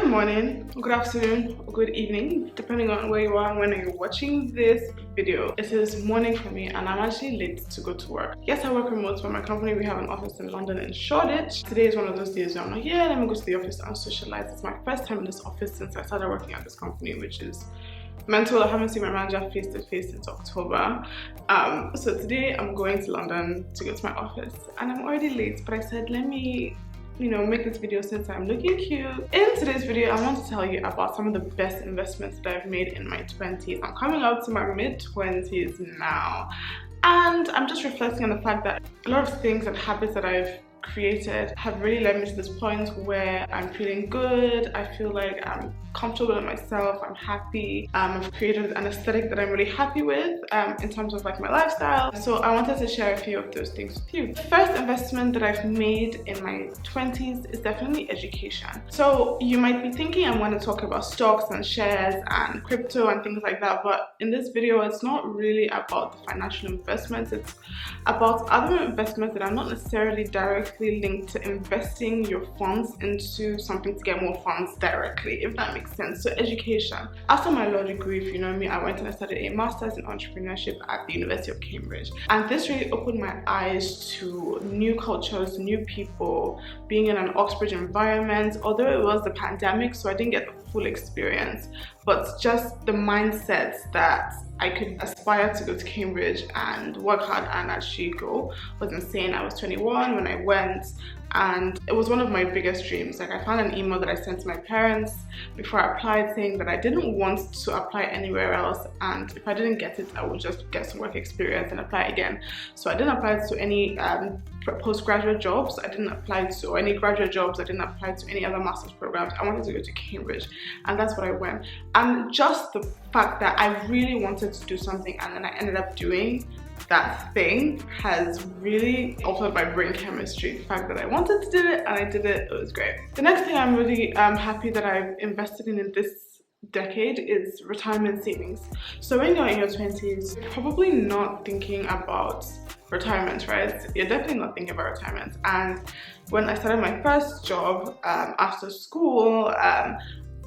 Good morning, good afternoon, or good evening, depending on where you are and when you're watching this video. It is morning for me and I'm actually late to go to work. Yes, I work remote for my company. We have an office in London in Shoreditch. Today is one of those days where I'm like, yeah, let me go to the office and socialize. It's my first time in this office since I started working at this company, which is mental. I haven't seen my manager face to face since October. So today I'm going to London to go to my office and I'm already late, but I said, let me make this video since I'm looking cute. In today's video, I want to tell you about some of the best investments that I've made in my 20s. I'm coming up to my mid-20s now, and I'm just reflecting on the fact that a lot of things and habits that I've created have really led me to this point where I'm feeling good. I feel like I'm comfortable with myself, I'm happy. I've created an aesthetic that I'm really happy with in terms of like my lifestyle. So I wanted to share a few of those things with you. The first investment that I've made in my 20s is definitely education. So you might be thinking I want to talk about stocks and shares and crypto and things like that, but in this video it's not really about the financial investments. It's about other investments that are not necessarily directly linked to investing your funds into something to get more funds directly, if that makes sense. So education. After my law degree, if you know me, I went and I studied a master's in entrepreneurship at the University of Cambridge, and this really opened my eyes to new cultures, new people, being in an Oxbridge environment. Although it was the pandemic, so I didn't get the full experience, but just the mindset that I could aspire to go to Cambridge and work hard and actually go was insane. I was 21 when I went, and it was one of my biggest dreams. Like, I found an email that I sent to my parents before I applied saying that I didn't want to apply anywhere else, and if I didn't get it, I would just get some work experience and apply again. So I didn't apply to any postgraduate jobs, I didn't apply to any graduate jobs, I didn't apply to any other master's programs. I wanted to go to Cambridge, and that's what I went. And just the fact that I really wanted to do something and then I ended up doing that thing has really altered my brain chemistry. The fact that I wanted to do it and I did it, it was great. The next thing I'm really happy that I've invested in this decade is retirement savings. So when you're in your 20s, you're probably not thinking about retirement, right? You're definitely not thinking about retirement. And when I started my first job after school,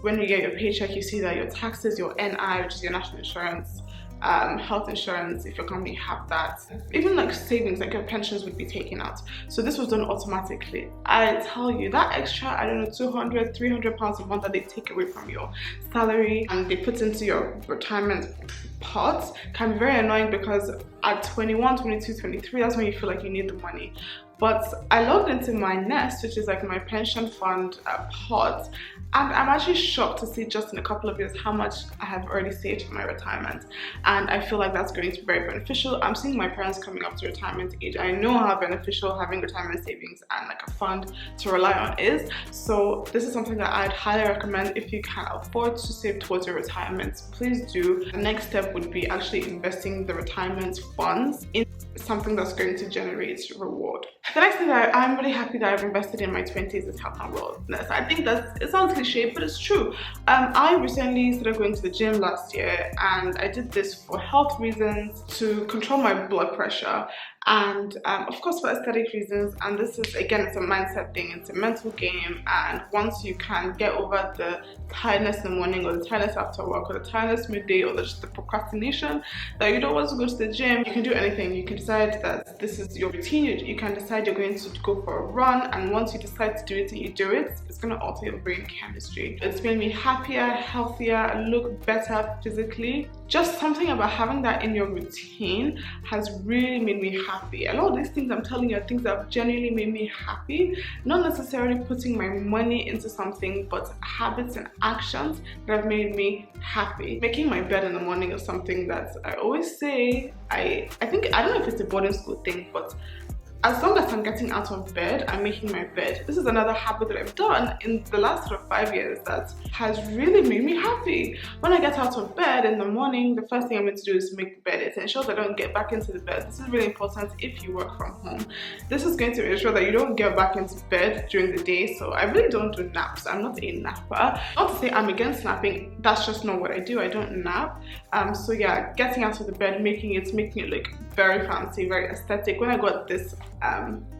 when you get your paycheck, you see that your taxes, your NI, which is your national insurance, health insurance, if your company have that, even like savings, like your pensions would be taken out. So this was done automatically. I tell you, that extra, I don't know, 200, 300 pounds a month that they take away from your salary and they put into your retirement pot can be very annoying, because at 21, 22, 23, that's when you feel like you need the money. But I logged into my Nest, which is like my pension fund pot, and I'm actually shocked to see just in a couple of years how much I have already saved for my retirement. And I feel like that's going to be very beneficial. I'm seeing my parents coming up to retirement age. I know how beneficial having retirement savings and like a fund to rely on is. So this is something that I'd highly recommend. If you can afford to save towards your retirement, please do. The next step would be actually investing the retirement funds in something that's going to generate reward. The next thing that I'm really happy that I've invested in my 20s is health and wellness. I think it sounds cliche, but it's true. I recently started going to the gym last year, and I did this for health reasons, to control my blood pressure, and of course for aesthetic reasons. And this is, again, it's a mindset thing, it's a mental game. And once you can get over the tiredness in the morning, or the tiredness after work, or the tiredness midday, or just the procrastination that you don't want to go to the gym, you can do anything. You can decide that this is your routine. You can decide you're going to go for a run, and once you decide to do it and you do it, it's going to alter your brain chemistry. It's made me happier, healthier, look better physically. Just something about having that in your routine has really made me happy. A lot of these things I'm telling you are things that have genuinely made me happy. Not necessarily putting my money into something, but habits and actions that have made me happy. Making my bed in the morning is something that I always say. I think, I don't know if it's a boarding school thing, but as long as I'm getting out of bed, I'm making my bed. This is another habit that I've done in the last sort of 5 years that has really made me happy. When I get out of bed in the morning, the first thing I'm going to do is make the bed. It ensures I don't get back into the bed. This is really important if you work from home. This is going to ensure that you don't get back into bed during the day. So I really don't do naps. I'm not a napper. Not to say I'm against napping, that's just not what I do. I don't nap. So yeah, getting out of the bed, making it look very fancy, very aesthetic. When I got this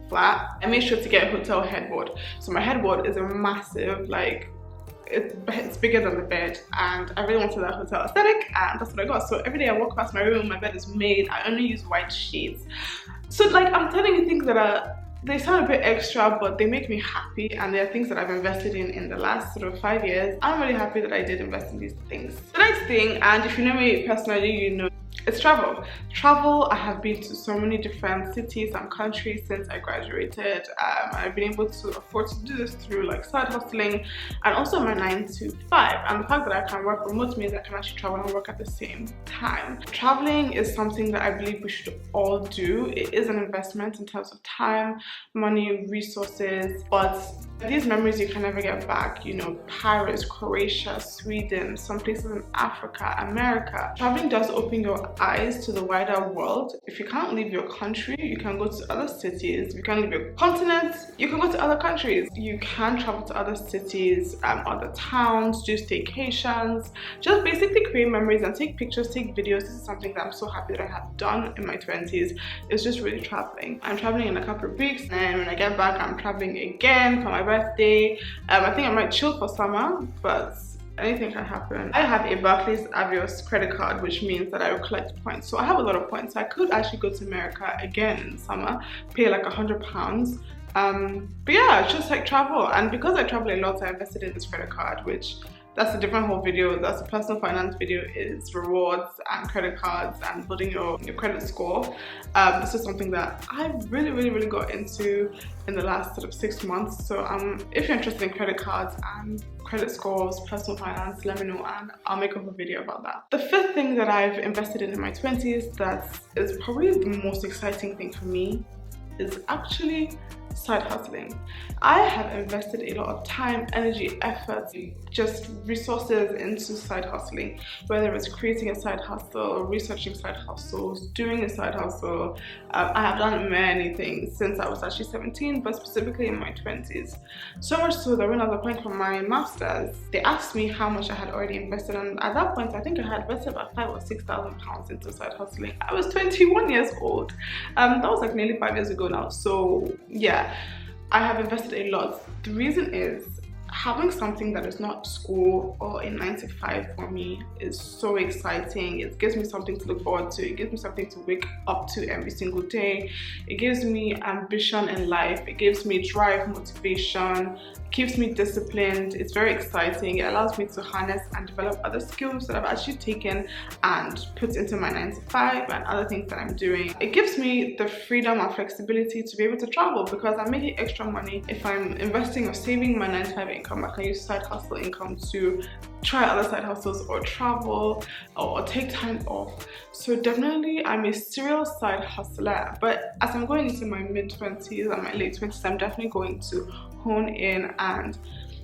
flat, I made sure to get a hotel headboard. So my headboard is a massive, like, it's bigger than the bed, and I really wanted that hotel aesthetic, and that's what I got. So every day I walk past my room, my bed is made. I only use white sheets. So like, I'm telling you things that they sound a bit extra, but they make me happy, and they're things that I've invested in the last sort of 5 years. I'm really happy that I did invest in these things. The next thing, and if you know me personally, you know, it's travel. I have been to so many different cities and countries since I graduated. I've been able to afford to do this through like side hustling and also my 9 to 5. And the fact that I can work remote means I can actually travel and work at the same time. Traveling is something that I believe we should all do. It is an investment in terms of time, money, resources, but these memories you can never get back. You know, Paris, Croatia, Sweden, some places in Africa, America. Traveling does open your eyes to the wider world. If you can't leave your country, you can go to other cities. If you can't leave your continent, you can go to other countries. You can travel to other cities, other towns, do staycations, just basically create memories and take pictures, take videos. This is something that I'm so happy that I have done in my 20s. It's just really traveling. I'm traveling in a couple of weeks, and when I get back, I'm traveling again for my birthday. I think I might chill for summer, but anything can happen. I have a Barclays Avios credit card, which means that I will collect points. So I have a lot of points. So I could actually go to America again in summer, pay like £100. But yeah, just like travel. And because I travel a lot, I invested in this credit card, which that's a different whole video. That's a personal finance video, is rewards and credit cards and building your credit score. This is something that I really got into in the last sort of 6 months. So if you're interested in credit cards and credit scores, personal finance, let me know and I'll make up a video about that. The fifth thing that I've invested in my 20s that is probably the most exciting thing for me is actually side hustling. I have invested a lot of time, energy, effort, just resources into side hustling, whether it's creating a side hustle, researching side hustles, doing a side hustle. I have done many things since I was actually 17, but specifically in my 20s. So much so that when I was applying for my master's, they asked me how much I had already invested, and at that point I think I had invested about £5,000 or £6,000 into side hustling. I was 21 years old. That was like nearly 5 years ago now. So yeah, I have invested a lot. The reason is having something that is not school or a 9 to 5 for me is so exciting. It gives me something to look forward to. It gives me something to wake up to every single day. It gives me ambition in life. It gives me drive, motivation, keeps me disciplined. It's very exciting. It allows me to harness and develop other skills that I've actually taken and put into my 9 to 5 and other things that I'm doing. It gives me the freedom and flexibility to be able to travel because I'm making extra money. If I'm investing or saving my 9 to 5 income, I can use side hustle income to try other side hustles or travel or take time off. So definitely I'm a serial side hustler, but as I'm going into my mid-20s and my late 20s, I'm definitely going to hone in and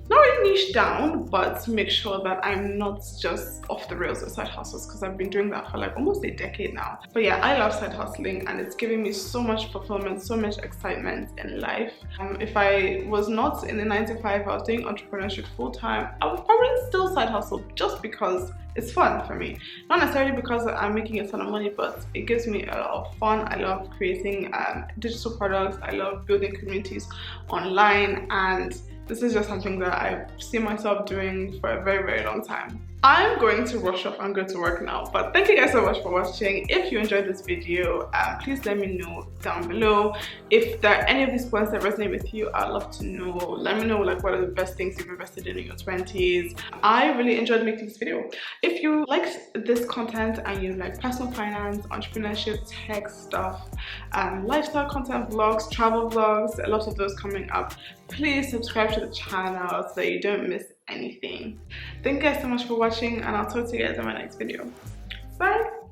not really niche down, but make sure that I'm not just off the rails with side hustles, because I've been doing that for like almost a decade now. But yeah, I love side hustling and it's giving me so much fulfillment, so much excitement in life. If I was not in the 9 to 5, I was doing entrepreneurship full time, I would probably still side hustle just because it's fun for me. Not necessarily because I'm making a ton of money, but it gives me a lot of fun. I love creating digital products. I love building communities online, and this is just something that I've seen myself doing for a very long time. I'm going to rush off and go to work now, but thank you guys so much for watching. If you enjoyed this video, please let me know down below. If there are any of these points that resonate with you, I'd love to know. Let me know like what are the best things you've invested in your 20s. I really enjoyed making this video. If you liked this content and you like personal finance, entrepreneurship, tech stuff, lifestyle content, vlogs, travel vlogs, a lot of those coming up, please subscribe to the channel so that you don't miss anything. Thank you guys so much for watching, and I'll talk to you guys in my next video. Bye.